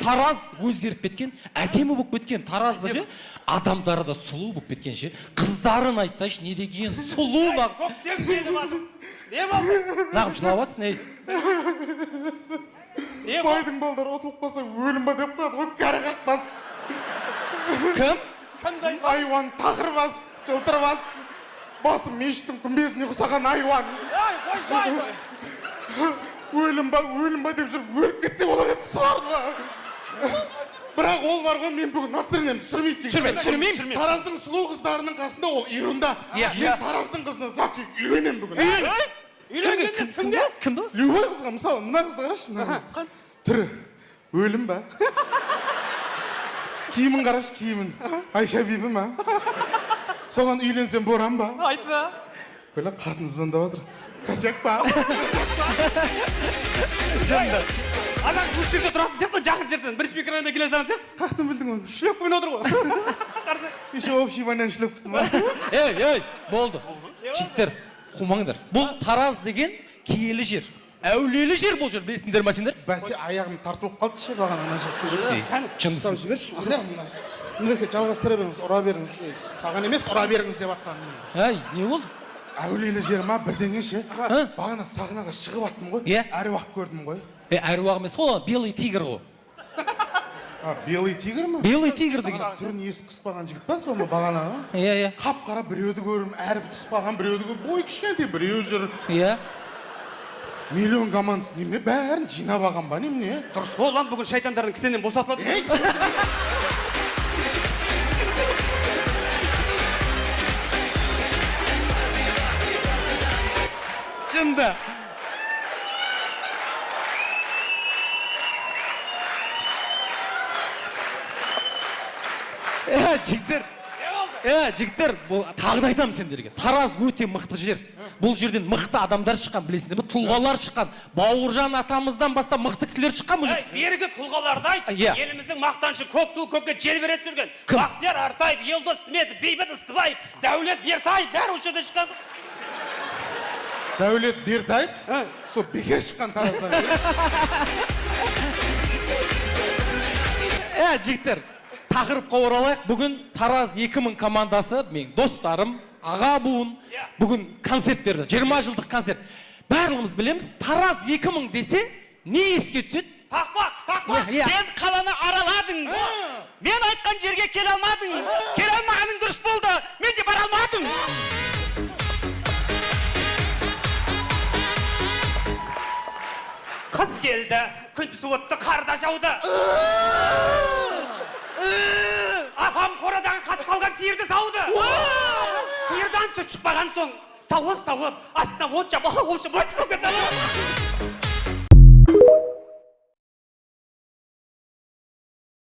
Тараз өзгеріп кеткен, әдемі болып кеткен. Таразды ше, адамдары да сұлу болып кеткен ше. Қыздарын айтсайшы, не деген сұлу нағым. Көктем келіп жатыр. Не болды? Нағым жылап жатсың, ей. Байдың балдары ұтылып қалса өлім ба деп қояды ғой, кәрі қақпас. Кім? Айуан тақырбас, жылтырбас. Басы мешіттің күмбезіне құсаған айуан. Өлім ба деп жүр, өліп кетсе олар еді сұрарлы. Бірақ ол бар ғой, мен бүгін настырнемді Түсірмеймін. Тараздың сұлу қыздарының қасында ол ирунда. Мен Тараздың қызына зат үйленем бүгін. Кімді? Любой қызға, мысалы, мына қызды қарашы, мына қыз. Түрі, өлім ба? Киімін қарашы, киімін. Айша бибі ма? Соған үйленсем боран ба? Айтма. Көйлі қатын звондап отыр. Косяк па? Жанында. Адам бұл жерде тұратын сияқты, жақын жерден. Бірінші микрофонда келе салған сияқты. Қақтың білдің оны? Шлеппен отыр ғой. Еще общий ванян шлепкісі ма? Ей, болды. Жігіттер, қумаңдар. Бұл Тараз деген киелі жер. Әулиелі жер бұл жер, білесіңдер ма сендер? Бәсе аяғым тартылып қалды ше бағана ана жақты жерде. Шындысың. Мінеке жалғастыра беріңіз, ұра беріңіз. Саған емес, ұра беріңіз деп атқан. Әй, не болды? Әулиелі жер ма, бірдеңе ше. Бағана сағынаға шығып аттым ғой, әруақ көрдім ғой. Әруақ емес қой, белый тигр ғой. Белый тигр ма? Белый тигр деген. Түрін есі қыспаған жігіт па, соны бағана? Иә. Қап-қара біреуді көрім, әріп түспаған біреуді көрім, бой кішкентай біреу жүр. Иә. Миллион командасы неме, бәрін жинап алған ба неме? Дұрыс бол lan, бүгін шайтандардың кісенен босатылады. Шында. Жігіттер, тағы да айтамын сендерге. Тараз өте мықты жер. Бұл жерден мықты адамдар шыққан, білесіңдер ме? Тұлғалар шыққан. Бауыржан атамыздан бастап мықты кісілер шыққан бұл жер. Бергі тұлғаларды айтшы. Еліміздің мақтаншы көкке желбіреп жүрген. Бақтияр Артаев, Елдос Сметов, Бейбіт Ыстыбаев, Дәулет Бертаев бәрі осы жерде шыққан. Дәулет Бертаев? Сол бекер шыққан Тараздан. Жігіттер, тақырыпқа оралайық. Бүгін Тараз 2000 командасы, мен достарым, аға буын, бүгін концерт берді. 20 жылдық концерт. Барлығымыз білеміз, Тараз 2000 десе, не еске түседі? Тақпақ. Сен қаланы араладың. Мен айтқан жерге келе алмадың. Келе алмағаның дұрыс болды. Мен де бара алмадым. Қыз келді, күндіз өтті, қарда жауды. Апам қорадан қатып қалған сиырды сауды. Сиырдан сүт шықпаған соң, сауып, астына от жап, былай шығып кетті.